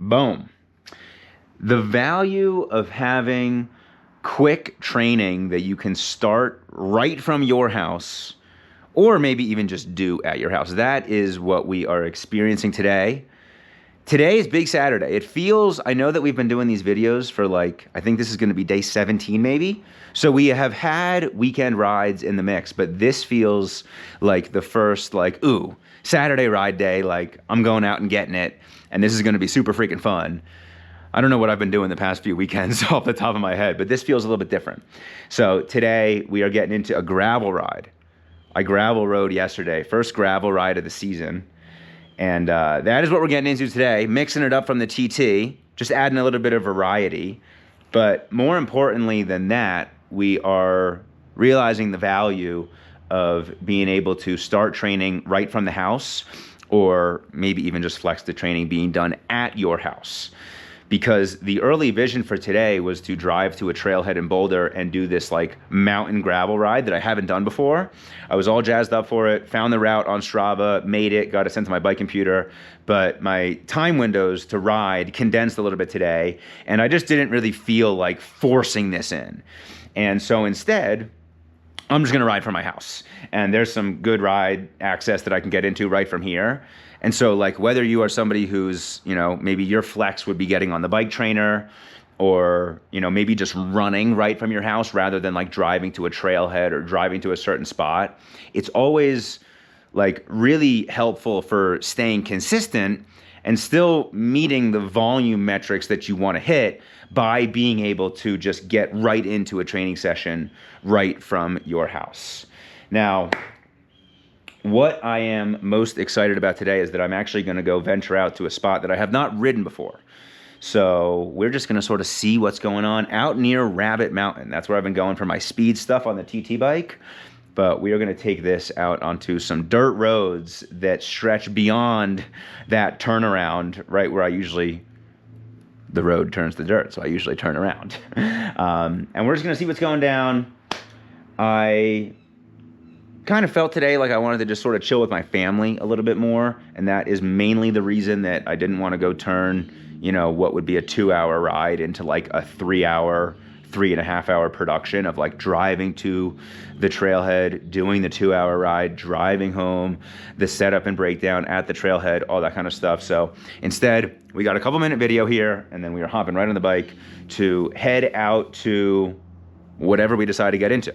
Boom. The value of having quick training that you can start right from your house, or maybe even just do at your house. That is what we are experiencing today. Today is Big Saturday. It feels, I know that we've been doing these videos for like, I think this is gonna be day 17 maybe. So we have had weekend rides in the mix, but this feels like the first like, ooh, Saturday ride day, like I'm going out and getting it, and this is gonna be super freaking fun. I don't know what I've been doing the past few weekends off the top of my head, but this feels a little bit different. So today we are getting into a gravel ride. I gravel rode yesterday, first gravel ride of the season. And that is what we're getting into today, mixing it up from the TT, just adding a little bit of variety. But more importantly than that, we are realizing the value of being able to start training right from the house, or maybe even just flex the training being done at your house. Because the early vision for today was to drive to a trailhead in Boulder and do this like mountain gravel ride that I haven't done before. I was all jazzed up for it, found the route on Strava, made it, got it sent to my bike computer, but my time windows to ride condensed a little bit today, and I just didn't really feel like forcing this in. And so instead, I'm just gonna ride from my house. And there's some good ride access that I can get into right from here. And so like whether you are somebody who's, you know, maybe your flex would be getting on the bike trainer, or, you know, maybe just running right from your house rather than like driving to a trailhead or driving to a certain spot, it's always like really helpful for staying consistent and still meeting the volume metrics that you want to hit by being able to just get right into a training session right from your house. Now, what I am most excited about today is that I'm actually going to go venture out to a spot that I have not ridden before. So we're just going to sort of see what's going on out near Rabbit Mountain. That's where I've been going for my speed stuff on the TT bike. But we are going to take this out onto some dirt roads that stretch beyond that turnaround, right where the road turns to dirt, so I usually turn around. And we're just going to see what's going down. I kind of felt today like I wanted to just sort of chill with my family a little bit more, and that is mainly the reason that I didn't want to go turn, you know, what would be a 2-hour ride into like a 3-hour, 3.5-hour production of like driving to the trailhead, doing the 2-hour ride, driving home, the setup and breakdown at the trailhead, all that kind of stuff. So instead, we got a couple-minute video here, and then we are hopping right on the bike to head out to whatever we decide to get into.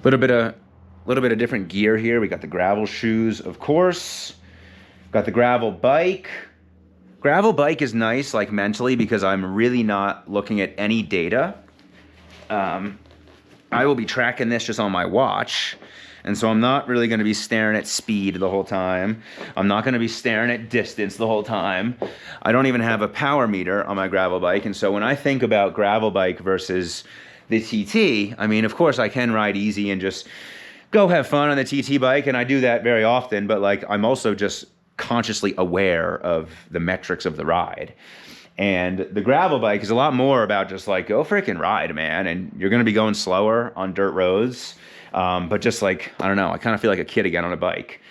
Little bit of different gear here. We got the gravel shoes, of course. Got the gravel bike. Gravel bike is nice, like mentally, because I'm really not looking at any data. I will be tracking this just on my watch, and so I'm not really going to be staring at speed the whole time. I'm not going to be staring at distance the whole time. I don't even have a power meter on my gravel bike, and so when I think about gravel bike versus the TT, I mean, of course I can ride easy and just go have fun on the TT bike, and I do that very often, but like I'm also just consciously aware of the metrics of the ride. And the gravel bike is a lot more about just like, go freaking ride, man, and you're gonna be going slower on dirt roads, but just like, I don't know, I kind of feel like a kid again on a bike.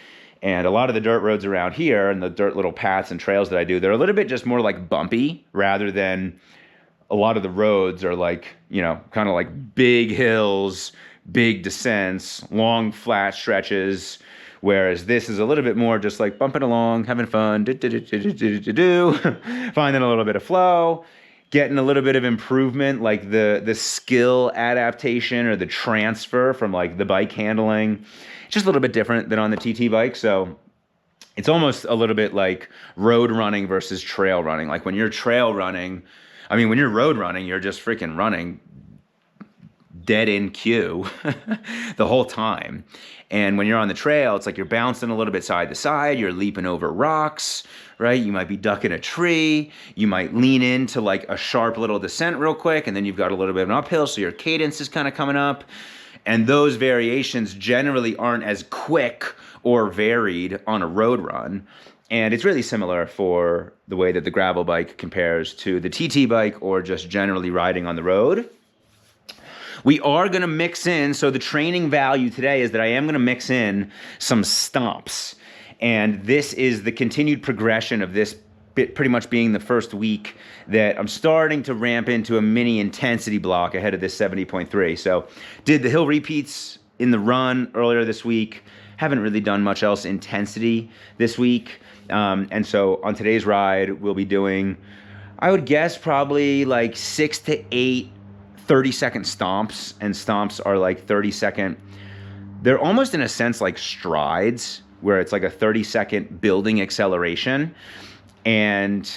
And a lot of the dirt roads around here and the dirt little paths and trails that I do, they're a little bit just more like bumpy rather than a lot of the roads are like, you know, kind of like big hills, big descents, long flat stretches, whereas this is a little bit more just like bumping along, having fun, finding a little bit of flow, getting a little bit of improvement, like the skill adaptation or the transfer from like the bike handling. It's just a little bit different than on the TT bike. So it's almost a little bit like road running versus trail running. Like when you're trail running, I mean, when you're road running, you're just freaking running dead in queue the whole time. And when you're on the trail, it's like you're bouncing a little bit side to side, you're leaping over rocks, right? You might be ducking a tree, you might lean into like a sharp little descent real quick, and then you've got a little bit of an uphill, so your cadence is kind of coming up. And those variations generally aren't as quick or varied on a road run. And it's really similar for the way that the gravel bike compares to the TT bike or just generally riding on the road. We are going to mix in, so the training value today is that I am going to mix in some stomps. And this is the continued progression of this pretty much being the first week that I'm starting to ramp into a mini intensity block ahead of this 70.3. So did the hill repeats in the run earlier this week. Haven't really done much else intensity this week. And so on today's ride, we'll be doing, I would guess, probably like 6 to 8 30-second stomps. And stomps are like 30-second. They're almost in a sense like strides, where it's like a 30-second building acceleration. And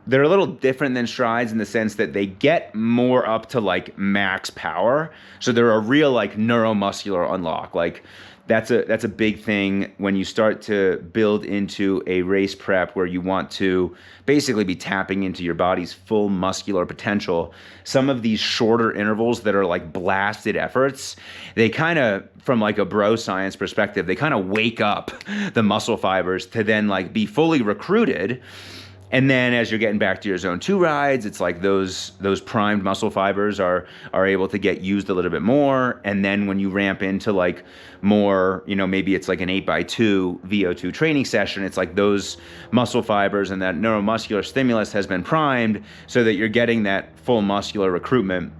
they're a little different than strides in the sense that they get more up to like max power. So they're a real like neuromuscular unlock. Like that's a big thing when you start to build into a race prep where you want to basically be tapping into your body's full muscular potential. Some of these shorter intervals that are like blasted efforts, they kind of, from like a bro science perspective, they kind of wake up the muscle fibers to then like be fully recruited. And then as you're getting back to your zone 2 rides, it's like those primed muscle fibers are able to get used a little bit more. And then when you ramp into like more, you know, maybe it's like an 8x2 VO2 training session, it's like those muscle fibers and that neuromuscular stimulus has been primed so that you're getting that full muscular recruitment.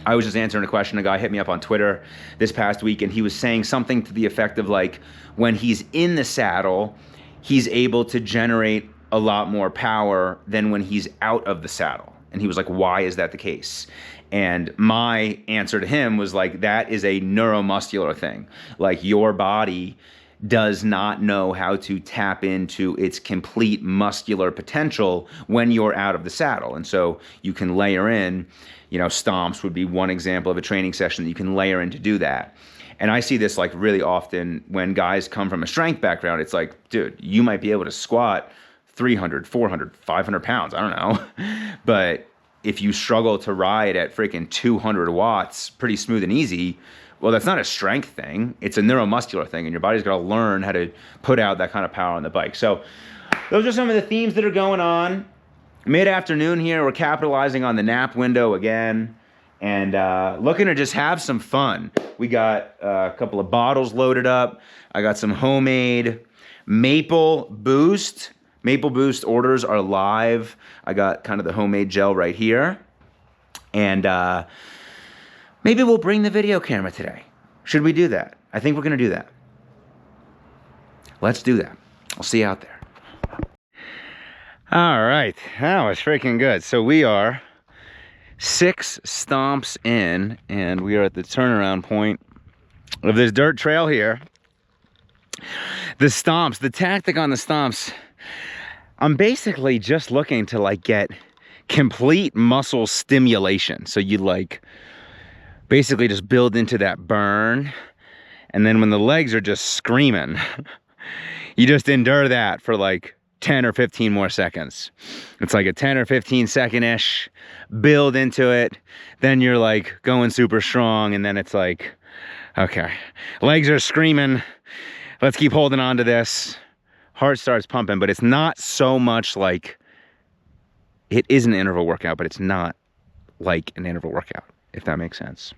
I was just answering a question. A guy hit me up on Twitter this past week, and he was saying something to the effect of like, when he's in the saddle, he's able to generate a lot more power than when he's out of the saddle. And he was like, why is that the case? And my answer to him was like, that is a neuromuscular thing. Like your body does not know how to tap into its complete muscular potential when you're out of the saddle. And so you can layer in, you know, stomps would be one example of a training session that you can layer in to do that. And I see this like really often when guys come from a strength background. It's like, dude, you might be able to squat 300, 400, 500 pounds, I don't know. But if you struggle to ride at freaking 200 watts pretty smooth and easy, well, that's not a strength thing. It's a neuromuscular thing, and your body's got to learn how to put out that kind of power on the bike. So those are some of the themes that are going on. Mid-afternoon here, we're capitalizing on the nap window again and looking to just have some fun. We got a couple of bottles loaded up. I got some homemade Maple Boost. Maple Boost orders are live. I got kind of the homemade gel right here. And maybe we'll bring the video camera today. Should we do that? I think we're going to do that. Let's do that. I'll see you out there. All right. That was freaking good. So we are 6 stomps in, and we are at the turnaround point of this dirt trail here. The stomps, the tactic on the stomps, I'm basically just looking to like get complete muscle stimulation. So you like basically just build into that burn. And then when the legs are just screaming, you just endure that for like 10 or 15 more seconds. It's like a 10 or 15 second-ish build into it. Then you're like going super strong. And then it's like, okay, legs are screaming. Let's keep holding on to this. Heart starts pumping, but it's not so much like, it is an interval workout, but it's not like an interval workout, if that makes sense.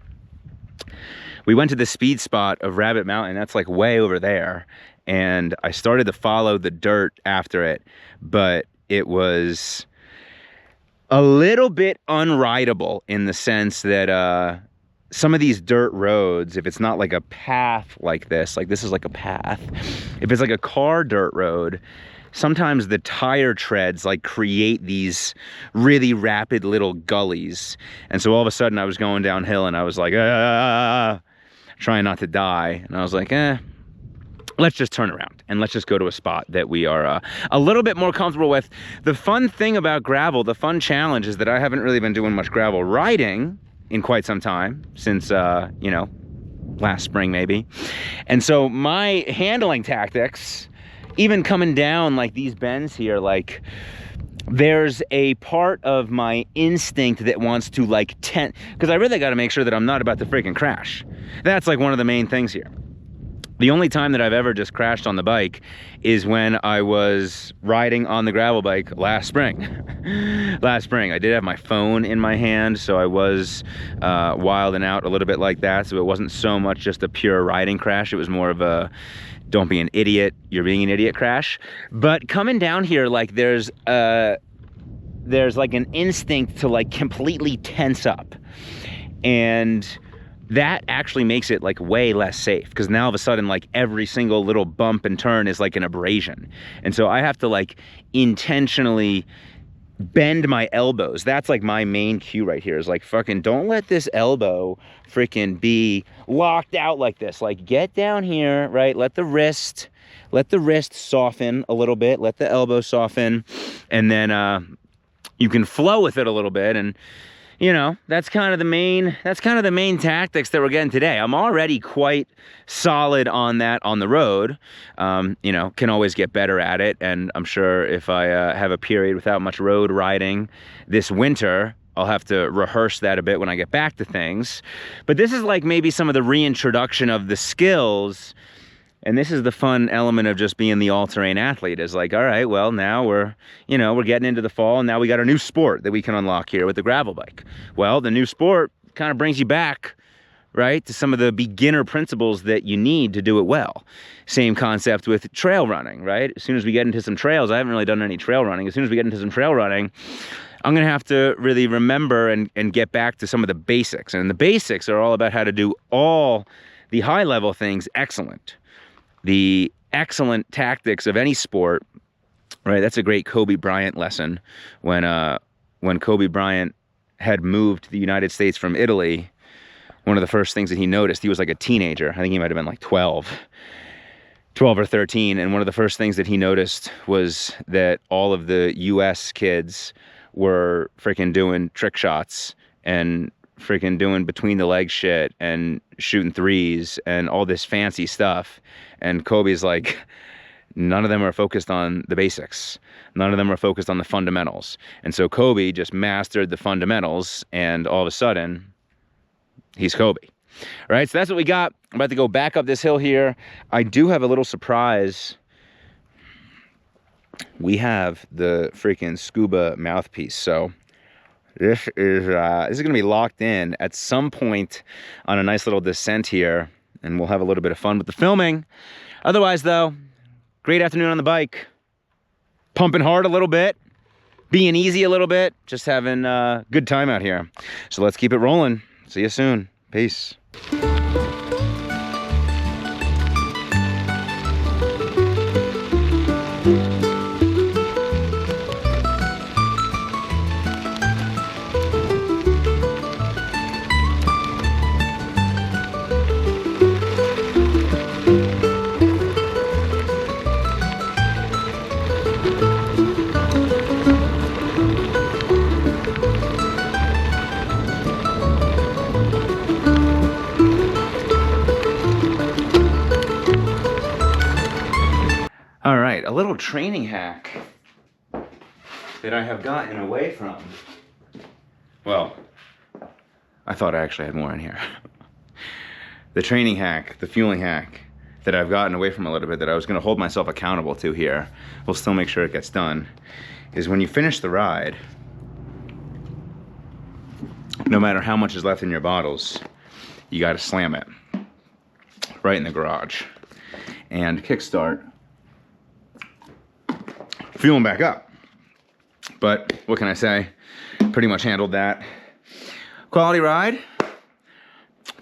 We went to the speed spot of Rabbit Mountain. That's like way over there. And I started to follow the dirt after it, but it was a little bit unrideable in the sense that some of these dirt roads, if it's not like a path like this is like a path. If it's like a car dirt road, sometimes the tire treads like create these really rapid little gullies. And so all of a sudden I was going downhill and I was like, trying not to die. And I was like, let's just turn around and let's just go to a spot that we are a little bit more comfortable with. The fun thing about gravel, the fun challenge is that I haven't really been doing much gravel riding in quite some time, since, you know, last spring maybe. And so my handling tactics, even coming down like these bends here, like there's a part of my instinct that wants to like because I really got to make sure that I'm not about to freaking crash. That's like one of the main things here. The only time that I've ever just crashed on the bike is when I was riding on the gravel bike last spring. Last spring, I did have my phone in my hand, so I was wilding out a little bit like that. So it wasn't so much just a pure riding crash. It was more of a don't be an idiot, you're being an idiot crash. But coming down here, like there's like an instinct to like completely tense up. And that actually makes it like way less safe, because now all of a sudden like every single little bump and turn is like an abrasion. And so I have to like intentionally bend my elbows. That's like my main cue right here, is like fucking don't let this elbow freaking be locked out like this. Like get down here, right? Let the wrist soften a little bit, let the elbow soften, and then you can flow with it a little bit. And you know, that's kind of the main tactics that we're getting today. I'm already quite solid on that on the road. You know, can always get better at it. And I'm sure if I have a period without much road riding this winter, I'll have to rehearse that a bit when I get back to things. But this is like maybe some of the reintroduction of the skills. And this is the fun element of just being the all-terrain athlete, is like, all right, well, now we're getting into the fall, and now we got a new sport that we can unlock here with the gravel bike. Well, the new sport kind of brings you back, right, to some of the beginner principles that you need to do it well. Same concept with trail running, right? As soon as we get into some trails, I haven't really done any trail running. As soon as we get into some trail running, I'm going to have to really remember and get back to some of the basics. And the basics are all about how to do all the high-level things excellent. The excellent tactics of any sport, right? That's a great Kobe Bryant lesson. When Kobe Bryant had moved to the United States from Italy, one of the first things that he noticed, he was like a teenager. I think he might have been like 12 or 13. And one of the first things that he noticed was that all of the US kids were freaking doing trick shots and freaking doing between the legs shit and shooting threes and all this fancy stuff. And Kobe's like, none of them are focused on the basics. None of them are focused on the fundamentals. And so Kobe just mastered the fundamentals, and all of a sudden, he's Kobe. All right, so that's what we got. I'm about to go back up this hill here. I do have a little surprise. We have the freaking scuba mouthpiece. So this is going to be locked in at some point on a nice little descent here, and we'll have a little bit of fun with the filming. Otherwise, though, great afternoon on the bike. Pumping hard a little bit, being easy a little bit, just having a good time out here. So let's keep it rolling. See you soon. Peace. All right, a little training hack that I have gotten away from. Well, I thought I actually had more in here. The training hack, the fueling hack that I've gotten away from a little bit, that I was gonna hold myself accountable to here, we'll still make sure it gets done, is when you finish the ride, no matter how much is left in your bottles, you gotta slam it right in the garage and kickstart fueling back up. But what can I say? Pretty much handled that. Quality ride.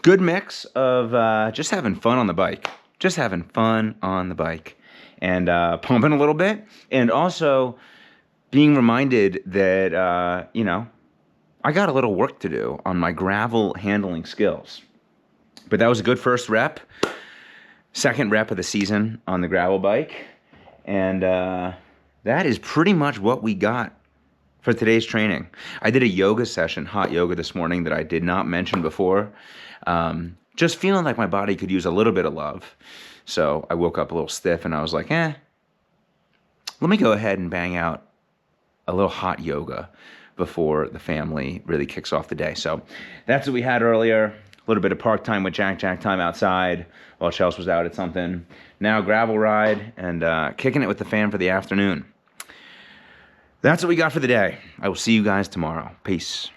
Good mix of just having fun on the bike. Just having fun on the bike. And pumping a little bit. And also being reminded that, you know, I got a little work to do on my gravel handling skills. But that was a good first rep. Second rep of the season on the gravel bike. And that is pretty much what we got for today's training. I did a yoga session, hot yoga this morning, that I did not mention before. Just feeling like my body could use a little bit of love. So I woke up a little stiff and I was like, let me go ahead and bang out a little hot yoga before the family really kicks off the day. So that's what we had earlier. little bit of park time with Jack time outside while Chelsea was out at something. Now gravel ride and kicking it with the fam for the afternoon. That's what we got for the day. I will see you guys tomorrow. Peace.